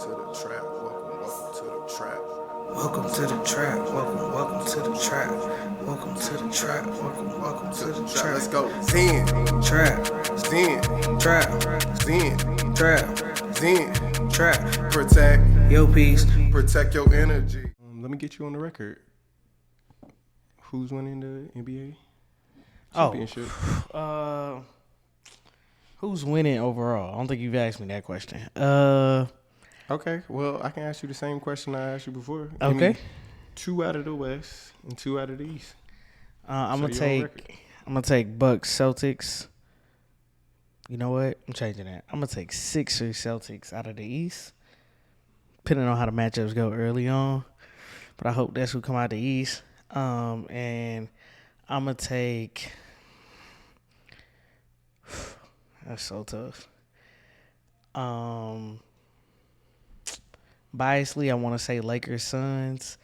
to the trap. Welcome to the trap. Welcome to the trap. Welcome to the trap. Welcome to the trap. Welcome to the trap. Let's go. Zen. Trap. Zen. Trap. Zen. Trap. Zen. Trap. Protect. Yo, peace. Protect your energy. Let me get you on the record. Who's winning the NBA championship? Who's winning overall? I don't think you've asked me that question. Okay, well, I can ask you the same question I asked you before. Okay. Give me 2 out of the West and 2 out of the East. I'm gonna take Bucks Celtics. You know what? I'm changing that. I'm gonna take Sixers Celtics out of the East. Depending on how the matchups go early on, but I hope that's who come out the East. And I'm gonna take. That's so tough. Biasly, I want to say Lakers Suns.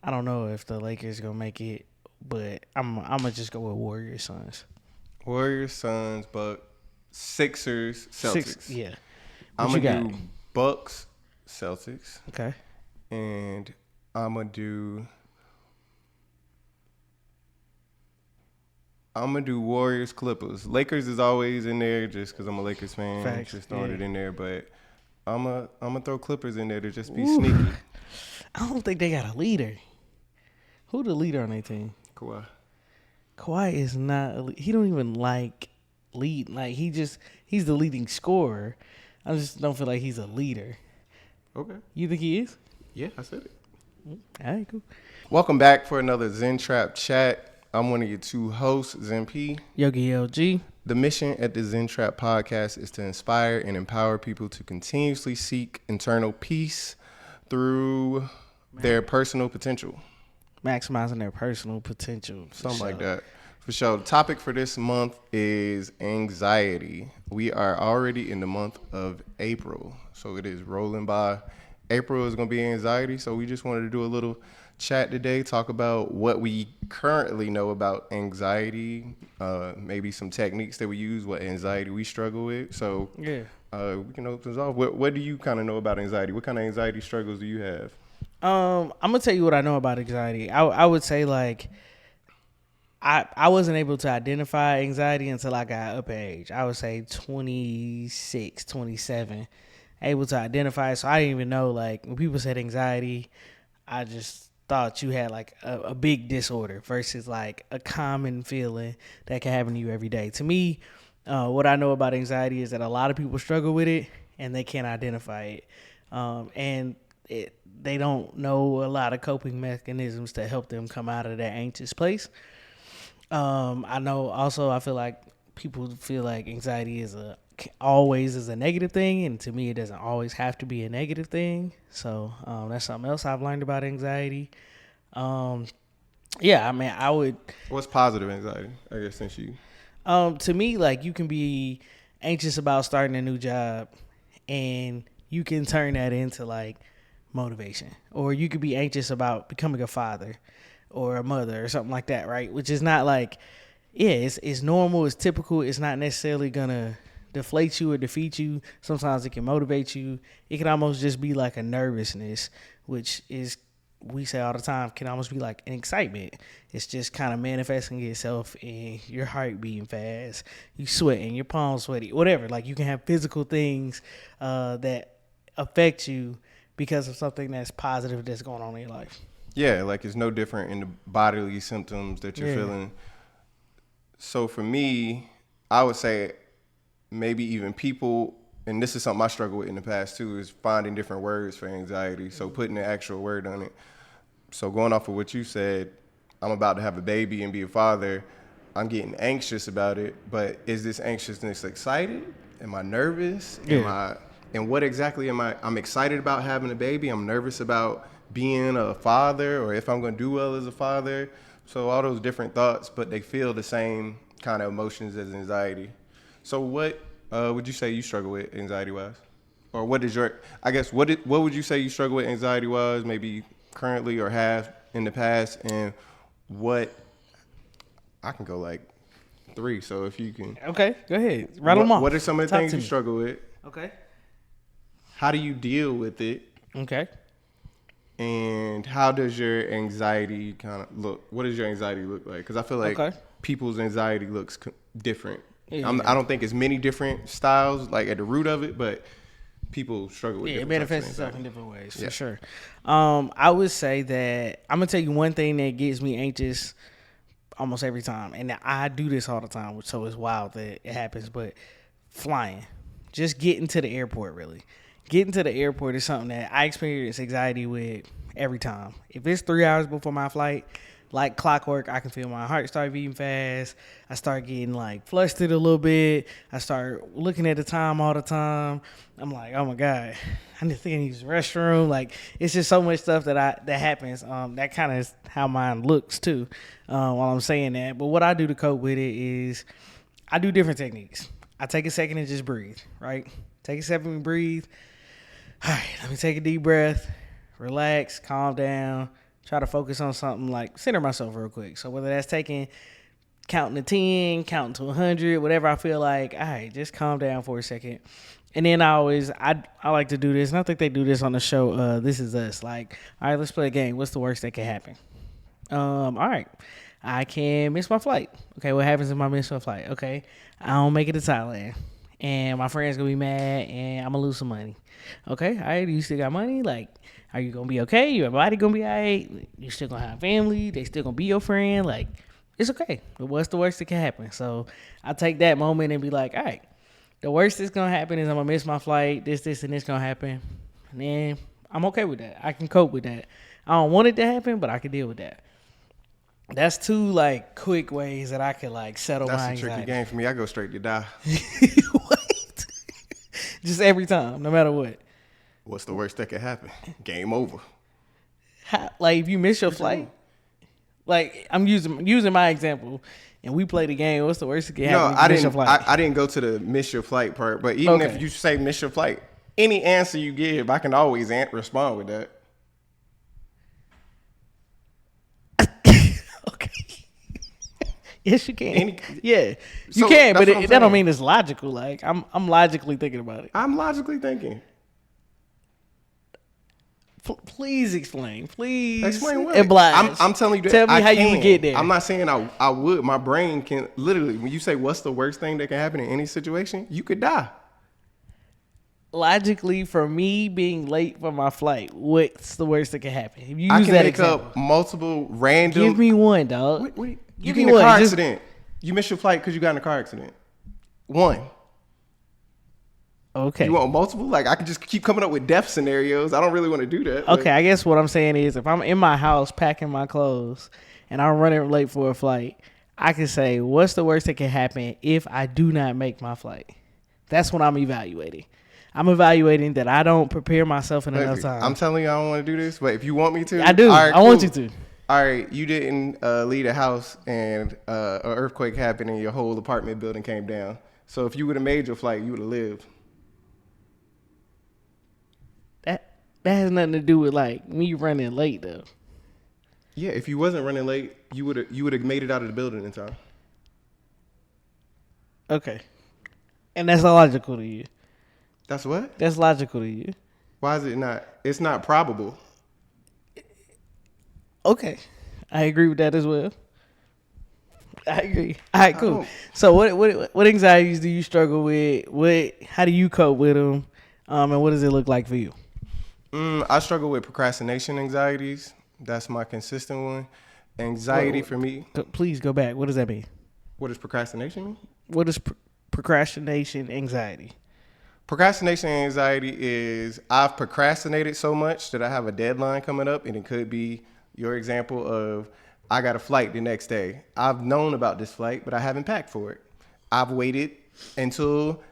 I don't know if the Lakers gonna make it, but I'm gonna just go with Warriors Suns. Warriors, Suns, Bucks, Sixers, Celtics. Yeah. I'm What you gonna got? do Bucks, Celtics, Okay. and I'm gonna do Warriors, Clippers. Lakers is always in there just because I'm a Lakers fan. Facts, Just throwing yeah. it in there, but I'm gonna throw Clippers in there to just be sneaky. I don't think they got a leader. Who the leader on their team? Kawhi is not. He don't even like lead. Like he's the leading scorer. I just don't feel like he's a leader. Okay. You think he is? Yeah, I said it. All right, cool. Welcome back for another Zen Trap Chat. I'm one of your 2 hosts, Zen P. Yogi LG. The mission at the Zen Trap podcast is to inspire and empower people to continuously seek internal peace through their personal potential. Maximizing their personal potential. Something like that. For sure. The topic for this month is anxiety. We are already in the month of April, so it is rolling by. April is going to be anxiety, so we just wanted to do a little chat today, talk about what we currently know about anxiety, maybe some techniques that we use, what anxiety we struggle with. So Yeah. we can open this off. What do you kind of know about anxiety? What kind of anxiety struggles do you have? I'm gonna tell you what I know about anxiety. I would say like I wasn't able to identify anxiety until I got up in age. I would say 26, 27, able to identify it. So I didn't even know, like, when people said anxiety, I just thought you had like a big disorder versus like a common feeling that can happen to you every day. To me, what I know about anxiety is that a lot of people struggle with it and they can't identify it. They don't know a lot of coping mechanisms to help them come out of that anxious place. I know also I feel like people feel like anxiety always is a negative thing, and to me it doesn't always have to be a negative thing. So that's something else I've learned about anxiety. Yeah, I mean I would. What's positive anxiety? I guess since you. To me, like, you can be anxious about starting a new job, and you can turn that into like motivation, or you could be anxious about becoming a father or a mother or something like that, right? Which is not like, yeah, it's normal, it's typical. It's not necessarily gonna deflate you or defeat you. Sometimes it can motivate you. It can almost just be like a nervousness, which is, we say all the time, can almost be like an excitement. It's just kind of manifesting itself in your heart beating fast, you sweating, your palms sweaty, whatever. Like, you can have physical things that affect you because of something that's positive that's going on in your life. Yeah, like it's no different in the bodily symptoms that you're feeling. So for me, I would say maybe even people, and this is something I struggle with in the past too, is finding different words for anxiety. So putting an actual word on it. So going off of what you said, I'm about to have a baby and be a father. I'm getting anxious about it, but is this anxiousness excited? Am I nervous? And what exactly am I? I'm excited about having a baby. I'm nervous about being a father, or if I'm going to do well as a father. So all those different thoughts, but they feel the same kind of emotions as anxiety. So what would you say you struggle with anxiety-wise? Or what is your, I guess, what would you say you struggle with anxiety-wise, maybe currently or have in the past? And what, I can go like 3, so if you can. Okay, go ahead. Rattle them off. What are some of the Talk things to you me. struggle with? Okay. how do you deal with it? Okay. And how does your anxiety kind of look? What does your anxiety look like? Because I feel like people's anxiety looks different. Yeah. I don't think it's many different styles, like at the root of it, but people struggle with different it types of manifests itself anxiety. in different ways, for sure. I would say that I'm going to tell you one thing that gets me anxious almost every time. And I do this all the time, so it's wild that it happens. But flying, just getting to the airport, really. Getting to the airport is something that I experience anxiety with every time. If it's 3 hours before my flight, like clockwork, I can feel my heart start beating fast. I start getting like flustered a little bit. I start looking at the time all the time. I'm like, oh my God, I need to use the restroom. Like, it's just so much stuff that happens. That kind of is how mine looks too, while I'm saying that. But what I do to cope with it is I do different techniques. I take a second and just breathe, right? Take a second and breathe. All right, let me take a deep breath, relax, calm down. Try to focus on something, like center myself real quick. So whether that's counting to 10, counting to 100, whatever I feel like, all right, just calm down for a second. And then I like to do this, and I think they do this on the show, This Is Us. Like, all right, let's play a game. What's the worst that can happen? All right, I can miss my flight. Okay, what happens if I miss my flight? Okay, I don't make it to Thailand, and my friend's going to be mad, and I'm going to lose some money. Okay, all right, you still got money? Like, are you going to be okay? Your body going to be all right? You still going to have family? They still going to be your friend? Like, it's okay. But what's the worst that can happen? So I take that moment and be like, all right, the worst that's going to happen is I'm going to miss my flight. This, and this going to happen. And then I'm okay with that. I can cope with that. I don't want it to happen, but I can deal with that. That's two, like, quick ways that I could, like, settle my anxiety. That's a tricky game for me. I go straight to die. What? Just every time, no matter what. What's the worst that could happen? Game over. Like, if you miss your flight, like, I'm using my example, and we play the game. What's the worst that could happen? No, I didn't. I didn't go to the miss your flight part. But even if you say miss your flight, any answer you give, I can always respond with that. Okay. Yes, you can. You So, can, but that's what that don't mean it's logical. Like, I'm logically thinking about it. I'm logically thinking. Please explain. Please explain what? Oblige. I'm telling you that. Tell me how you would get there. I'm not saying I would. My brain can literally. When you say what's the worst thing that can happen in any situation, you could die. Logically, for me being late for my flight, what's the worst that can happen? If you use I can that make example, up multiple random. give me one, dog. You Give get me in a car one. accident. You miss your flight because you got in a car accident. One. Okay. You want multiple? Like, I can just keep coming up with death scenarios. I don't really want to do that. Okay, I guess what I'm saying is if I'm in my house packing my clothes and I'm running late for a flight, I can say, what's the worst that can happen if I do not make my flight? That's what I'm evaluating. I'm evaluating that I don't prepare myself in enough time. I'm telling you I don't want to do this, but if you want me to. I do. Right, I want you to. All right, you didn't leave the house and an earthquake happened and your whole apartment building came down. So if you would have made your flight, you would have lived. That has nothing to do with like me running late though. Yeah, if you wasn't running late, you would have made it out of the building in time. Okay. And that's logical to you. That's what? That's logical to you. Why is it not? It's not probable. Okay. I agree with that as well. I agree. All right, cool. So what anxieties do you struggle with? How do you cope with them? And what does it look like for you? I struggle with procrastination anxieties. That's my consistent one. Anxiety for me. Please go back. What does that mean? What does procrastination mean? What is procrastination anxiety? Procrastination anxiety is I've procrastinated so much that I have a deadline coming up, and it could be your example of I got a flight the next day. I've known about this flight, but I haven't packed for it. I've waited until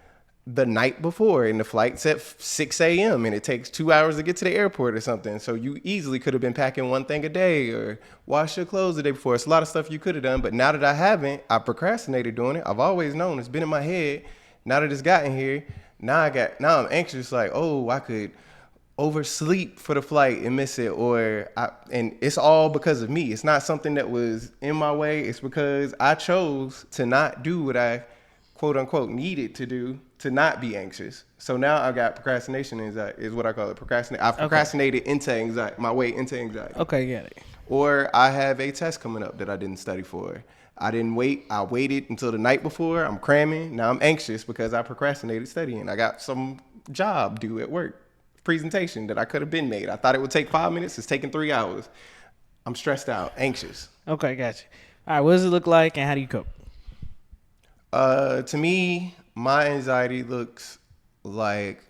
the night before, and the flight's at 6 a.m. and it takes 2 hours to get to the airport or something. So you easily could have been packing one thing a day or wash your clothes the day before. It's a lot of stuff you could have done, but now that I haven't, I procrastinated doing it. I've always known. It's been in my head. Now that it's gotten here, now I'm anxious, like, oh, I could oversleep for the flight and miss it, and it's all because of me. It's not something that was in my way. It's because I chose to not do what I quote unquote needed to do to not be anxious. So now I got procrastination anxiety is what I call it. I've procrastinated into anxiety, my way into anxiety. Okay, got it. Or I have a test coming up that I didn't study for. I didn't wait. I waited until the night before. I'm cramming. Now I'm anxious because I procrastinated studying. I got some job due at work, presentation that I could have been made. I thought it would take 5 minutes. It's taking 3 hours. I'm stressed out, anxious. Okay, gotcha. All right, what does it look like, and how do you cope? To me, my anxiety looks like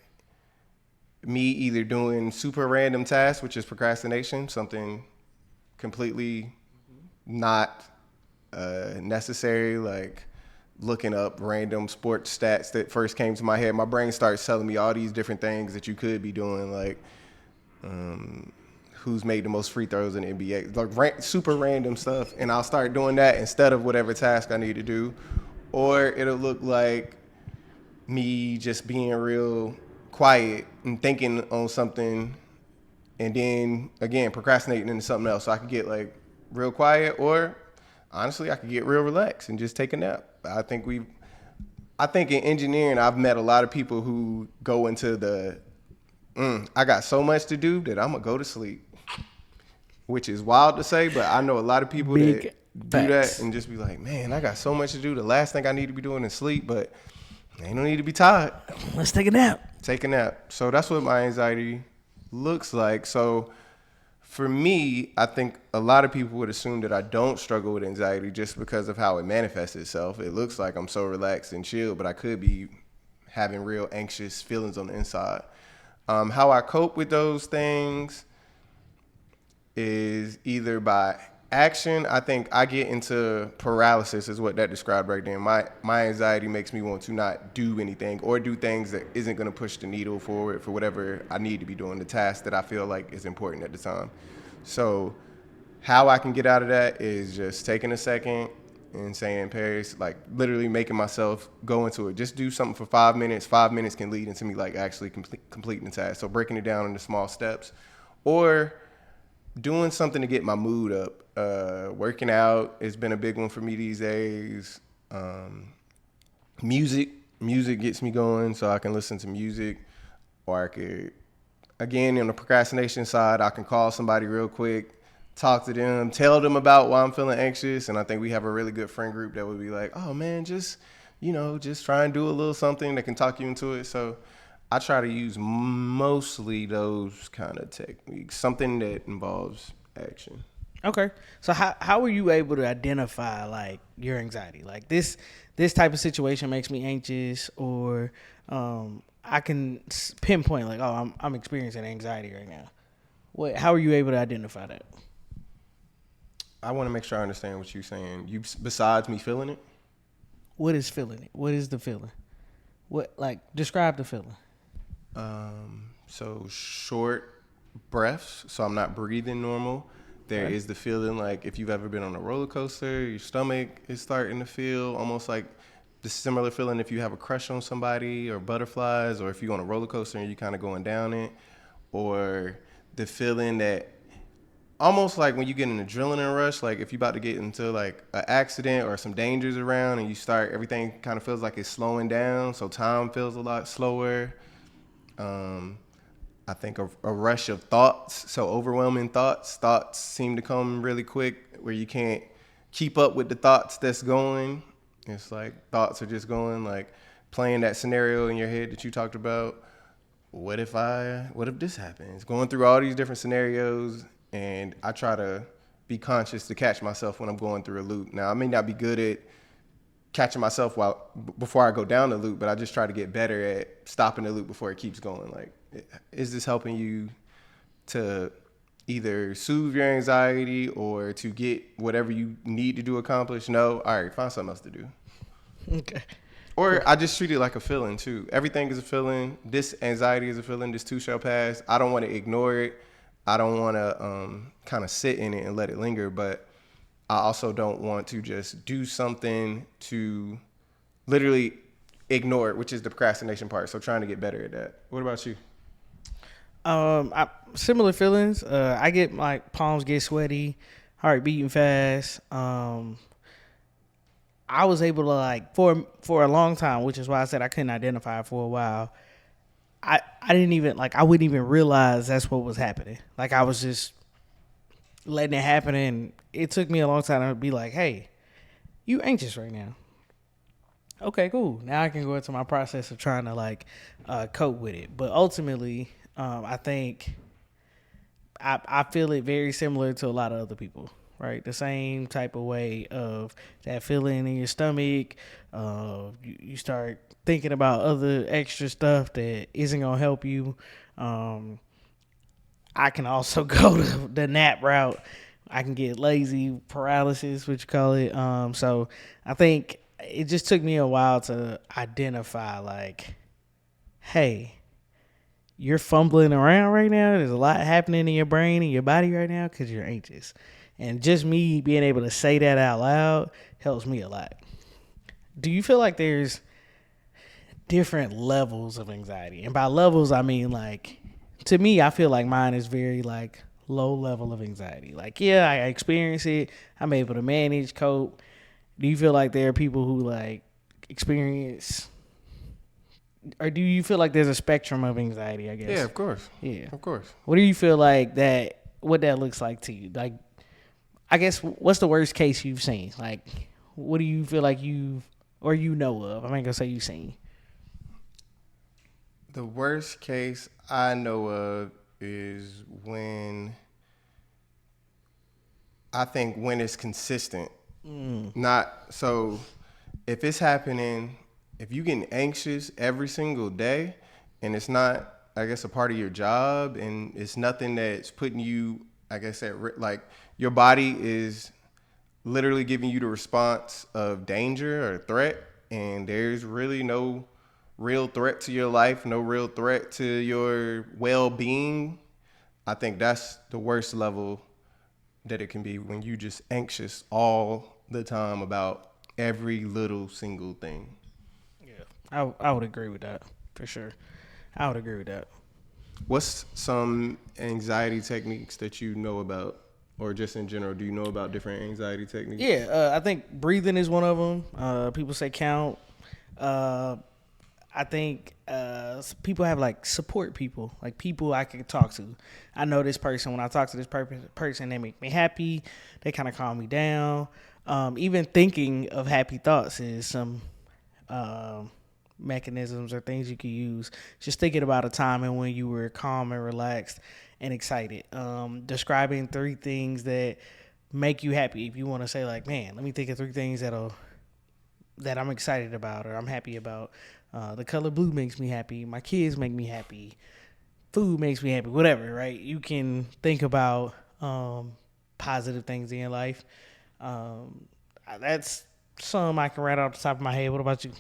me either doing super random tasks, which is procrastination, something completely not necessary, like looking up random sports stats that first came to my head. My brain starts telling me all these different things that you could be doing, like who's made the most free throws in the NBA, like super random stuff, and I'll start doing that instead of whatever task I need to do. Or it'll look like me just being real quiet and thinking on something, and then again procrastinating into something else. So I could get like real quiet, or honestly I could get real relaxed and just take a nap. I think in engineering I've met a lot of people who go into the I got so much to do that I'm gonna go to sleep, which is wild to say, but I know a lot of people that do that and just be like, man, I got so much to do. The last thing I need to be doing is sleep, but ain't no need to be tired. Let's take a nap. Take a nap. So that's what my anxiety looks like. So for me, I think a lot of people would assume that I don't struggle with anxiety just because of how it manifests itself. It looks like I'm so relaxed and chill, but I could be having real anxious feelings on the inside. How I cope with those things is either by action. I think I get into paralysis is what that described right there. My anxiety makes me want to not do anything or do things that isn't going to push the needle forward for whatever I need to be doing, the task that I feel like is important at the time. So how I can get out of that is just taking a second and saying, Paris, like literally making myself go into it. Just do something for 5 minutes. 5 minutes can lead into me like actually completing the task. So breaking it down into small steps, or doing something to get my mood up. Working out has been a big one for me these days. Music gets me going, so I can listen to music. Or I could, again, on the procrastination side, I can call somebody real quick, talk to them, tell them about why I'm feeling anxious. And I think we have a really good friend group that would be like, oh man, just try and do a little something that can talk you into it. So I try to use mostly those kind of techniques, something that involves action. Okay. So how were you able to identify like your anxiety? Like this type of situation makes me anxious, or I can pinpoint like, oh, I'm experiencing anxiety right now. How are you able to identify that? I want to make sure I understand what you're saying. Besides me feeling it? What is feeling it? What is the feeling? Describe the feeling. So short breaths, so I'm not breathing normal. There is the feeling like if you've ever been on a roller coaster, your stomach is starting to feel almost like the similar feeling if you have a crush on somebody, or butterflies, or if you're on a roller coaster and you're kind of going down it, or the feeling that almost like when you get an adrenaline rush, like if you're about to get into like an accident or some dangers around and everything kind of feels like it's slowing down, so time feels a lot slower. I think a rush of thoughts, so overwhelming thoughts seem to come really quick where you can't keep up with the thoughts that's going. It's like thoughts are just going, like playing that scenario in your head that you talked about. What if this happens? Going through all these different scenarios, and I try to be conscious to catch myself when I'm going through a loop. Now, I may not be good at catching myself before I go down the loop, but I just try to get better at stopping the loop before it keeps going. Like, is this helping you to either soothe your anxiety or to get whatever you need to do accomplished? No? All right, find something else to do. Okay. Or I just treat it like a feeling too. Everything is a feeling. This anxiety is a feeling. This too shall pass. I don't want to ignore it. I don't want to kind of sit in it and let it linger, but I also don't want to just do something to literally ignore it, which is the procrastination part. So trying to get better at that. What about you? Similar feelings. I get my palms get sweaty, heart beating fast. I was able to like for a long time, which is why I said I couldn't identify for a while. I didn't even like I wouldn't even realize that's what was happening. Like I was just letting it happen, and it took me a long time to be like, hey, you anxious right now. Okay, cool. Now I can go into my process of trying to like cope with it. But ultimately, I think I feel it very similar to a lot of other people, right? The same type of way of that feeling in your stomach. You start thinking about other extra stuff that isn't gonna help you. I can also go to the nap route. I can get lazy paralysis, what you call it. So I think it just took me a while to identify, like, hey, you're fumbling around right now. There's a lot happening in your brain and your body right now because you're anxious. And just me being able to say that out loud helps me a lot. Do you feel like there's different levels of anxiety? And by levels, I mean, like, to me, I feel like mine is very, like, low level of anxiety. Like, yeah, I experience it. I'm able to manage, cope. Do you feel like there are people who, like, experience, or do you feel like there's a spectrum of anxiety, I guess? Yeah, of course. Yeah. Of course. What do you feel like what that looks like to you? Like, I guess, what's the worst case you've seen? Like, what do you feel like you know of? I ain't gonna say you've seen. The worst case I know of is when it's consistent. Not so if it's happening, if you getting anxious every single day and it's not, I guess, a part of your job and it's nothing that's putting you, I guess, like your body is literally giving you the response of danger or threat, and there's really no real threat to your life, no real threat to your well-being. I think that's the worst level that it can be, when you just anxious all the time about every little single thing. Yeah, I would agree with that for sure. I would agree with that. What's some anxiety techniques that you know about, or just in general, do you know about different anxiety techniques? Yeah, I think breathing is one of them. People say count. I think people have like support people, like people I can talk to. I know this person. When I talk to this person, they make me happy. They kind of calm me down. Even thinking of happy thoughts is some mechanisms or things you can use. Just thinking about a time and when you were calm and relaxed and excited. Describing 3 things that make you happy. If you want to say like, man, let me think of 3 things that I'm excited about or I'm happy about. The color blue makes me happy. My kids make me happy. Food makes me happy. Whatever, right? You can think about positive things in your life. That's some I can write off the top of my head. What about you?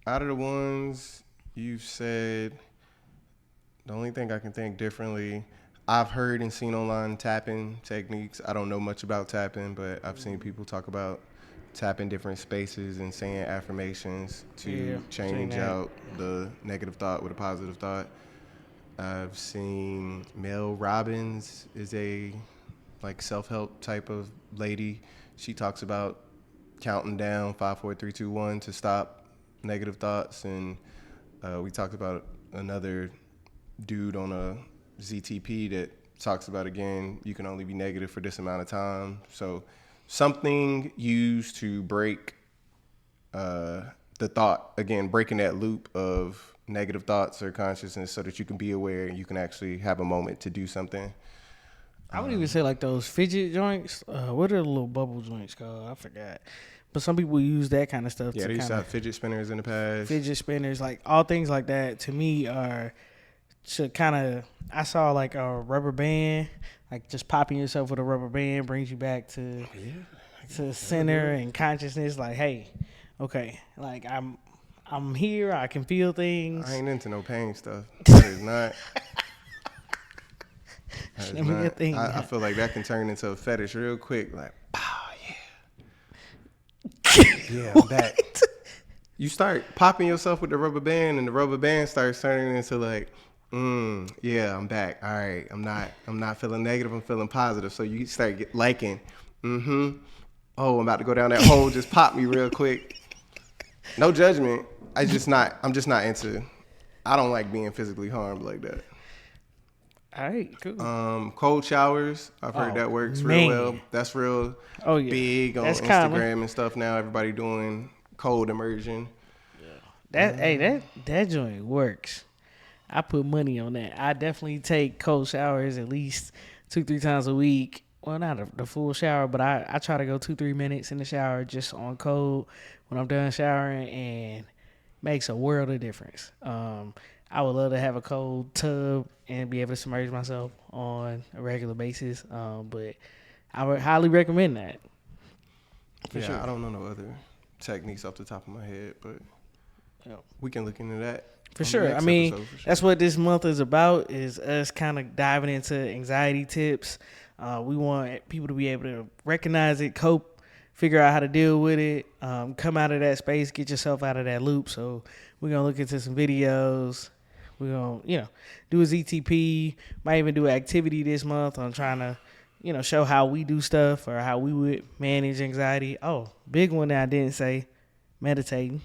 Out of the ones you've said, the only thing I can think differently, I've heard and seen online tapping techniques. I don't know much about tapping, but I've seen people talk about tapping different spaces and saying affirmations to change out the negative thought with a positive thought. I've seen Mel Robbins is a like self-help type of lady. She talks about counting down 5, 4, 3, 2, 1 to stop negative thoughts. And we talked about another dude on a ZTP that talks about, again, you can only be negative for this amount of time. So something used to break the thought, again, breaking that loop of negative thoughts or consciousness so that you can be aware and you can actually have a moment to do something. I would even say like those fidget joints. What are the little bubble joints called? I forgot. But some people use that kind of stuff. Yeah, they used to have fidget spinners in the past. Fidget spinners, like all things like that, to me are to kind of. I saw like a rubber band, like just popping yourself with a rubber band brings you back to center and consciousness. Like, hey, okay, like I'm here. I can feel things. I ain't into no pain stuff. That is not. I feel like that can turn into a fetish real quick. Like, oh yeah, yeah, I'm back. You start popping yourself with the rubber band, and the rubber band starts turning into like, yeah, I'm back. All right, I'm not feeling negative. I'm feeling positive. So you start liking, oh, I'm about to go down that hole, just pop me real quick. No judgment. I'm just not into, I don't like being physically harmed like that. All right, cool. Cold showers. I've heard that works real well. That's real big on Instagram common. And stuff now. Everybody doing cold immersion. That joint works. I put money on that. I definitely take cold showers at least 2-3 times a week. Well, not the full shower, but I try to go 2-3 minutes in the shower just on cold when I'm done showering, and makes a world of difference. I would love to have a cold tub and be able to submerge myself on a regular basis, but I would highly recommend that. For sure. I don't know no other techniques off the top of my head, but we can look into that. For sure. I mean, that's what this month is about, is us kind of diving into anxiety tips. We want people to be able to recognize it, cope, figure out how to deal with it, come out of that space, get yourself out of that loop. So we're going to look into some videos. We're going to, do a ZTP, might even do an activity this month on trying to, show how we do stuff or how we would manage anxiety. Oh, big one that I didn't say, meditating.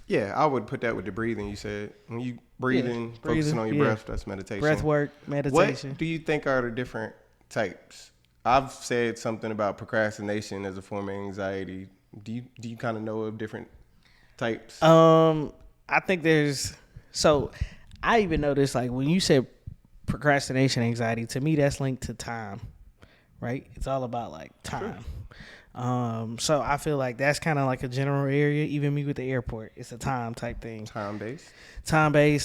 Yeah, I would put that with the breathing. You said when you breathing, focusing on your breath, that's meditation. Breath work, meditation. What do you think are the different types? I've said something about procrastination as a form of anxiety. Do you kind of know of different types? I think I even noticed, like, when you said procrastination anxiety, to me that's linked to time, right? It's all about like time. Sure. So I feel like that's kind of like a general area. Even me with the airport, it's a time type thing. Time based.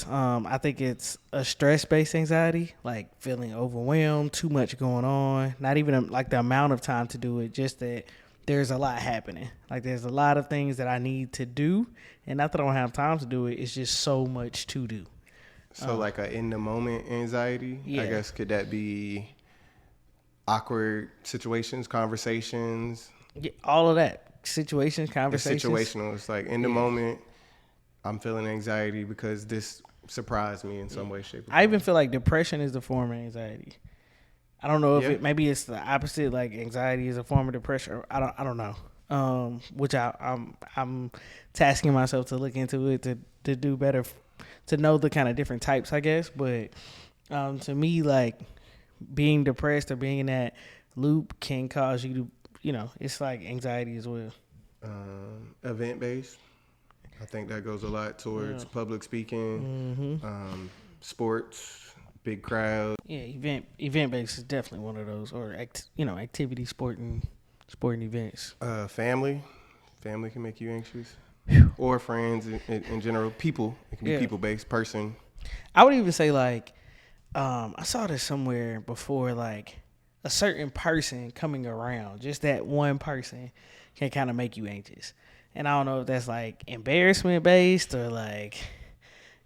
I think it's a stress based anxiety, like feeling overwhelmed, too much going on. Not even like the amount of time to do it, just that there's a lot happening. Like there's a lot of things that I need to do, and not that I don't have time to do it. It's just so much to do. So like a in the moment anxiety. Yeah. I guess could that be awkward situations, conversations? Yeah, all of that. Situations, conversations. It's situational. It's like in the moment, I'm feeling anxiety because this surprised me in some way, shape, or form. I even feel like depression is a form of anxiety. I don't know if maybe it's the opposite. Like anxiety is a form of depression. I don't know. Which I'm tasking myself to look into it to do better, to know the kind of different types, I guess. But to me, like being depressed or being in that loop can cause you to, it's like anxiety as well. Event based. I think that goes a lot towards public speaking, sports, big crowd. Yeah, event based is definitely one of those, or activity, sporting events. Family can make you anxious, or friends in general. People, it can be people based. Person. I would even say like, I saw this somewhere before, like a certain person coming around, just that one person can kind of make you anxious. And I don't know if that's like embarrassment based or like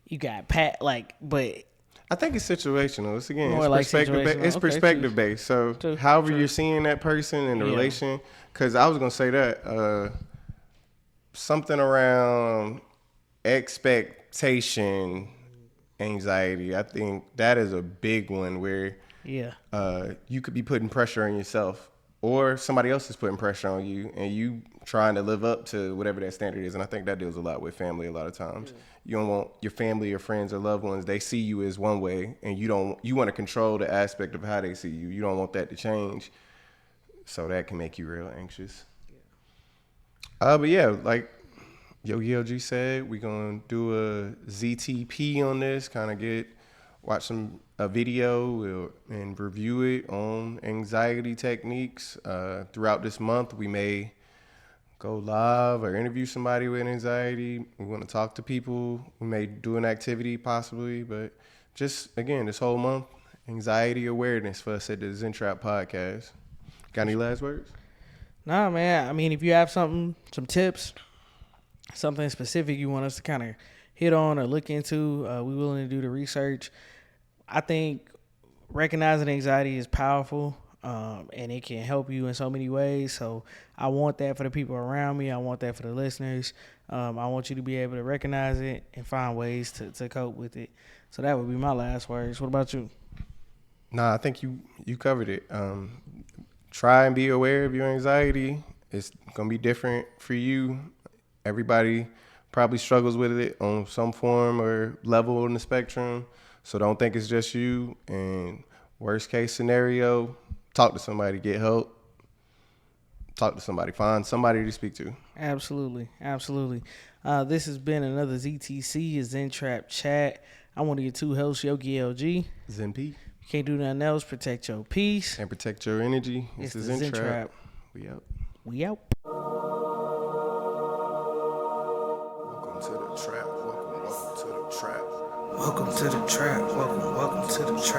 you got but I think it's situational. It's again, it's perspective based. So however you're seeing that person in the relation, because I was gonna say that something around expectation anxiety. I think that is a big one where you could be putting pressure on yourself, or somebody else is putting pressure on you, and you trying to live up to whatever that standard is. And I think that deals a lot with family a lot of times. You don't want your family or friends or loved ones, they see you as one way, and you want to control the aspect of how they see you. You don't want that to change. So that can make you real anxious. But yeah, like Yogi LG said, we're going to do a ZTP on this, kind of watch a video and review it on anxiety techniques. Throughout this month, we may go live or interview somebody with anxiety. We want to talk to people. We may do an activity possibly, but just, again, this whole month, anxiety awareness for us at the Zen Trap Podcast. Got any last words? Nah, man. I mean, if you have some tips, something specific you want us to kind of hit on or look into, we're willing to do the research. I think recognizing anxiety is powerful, and it can help you in so many ways. So I want that for the people around me. I want that for the listeners. I want you to be able to recognize it and find ways to cope with it. So that would be my last words. What about you? Nah, I think you covered it. Try and be aware of your anxiety. It's gonna be different for you. Everybody probably struggles with it on some form or level on the spectrum. So don't think it's just you. And worst case scenario, talk to somebody, get help. Talk to somebody, find somebody to speak to. Absolutely. This has been another ZTC, Zen Trap Chat. I'm one of your two hosts, Yogi LG. Zen P. You can't do nothing else. Protect your peace. And protect your energy. It's This the is Zen Trap. We out. We out. Welcome to the trap. Welcome to the trap. Welcome to the trap. Welcome to the trap.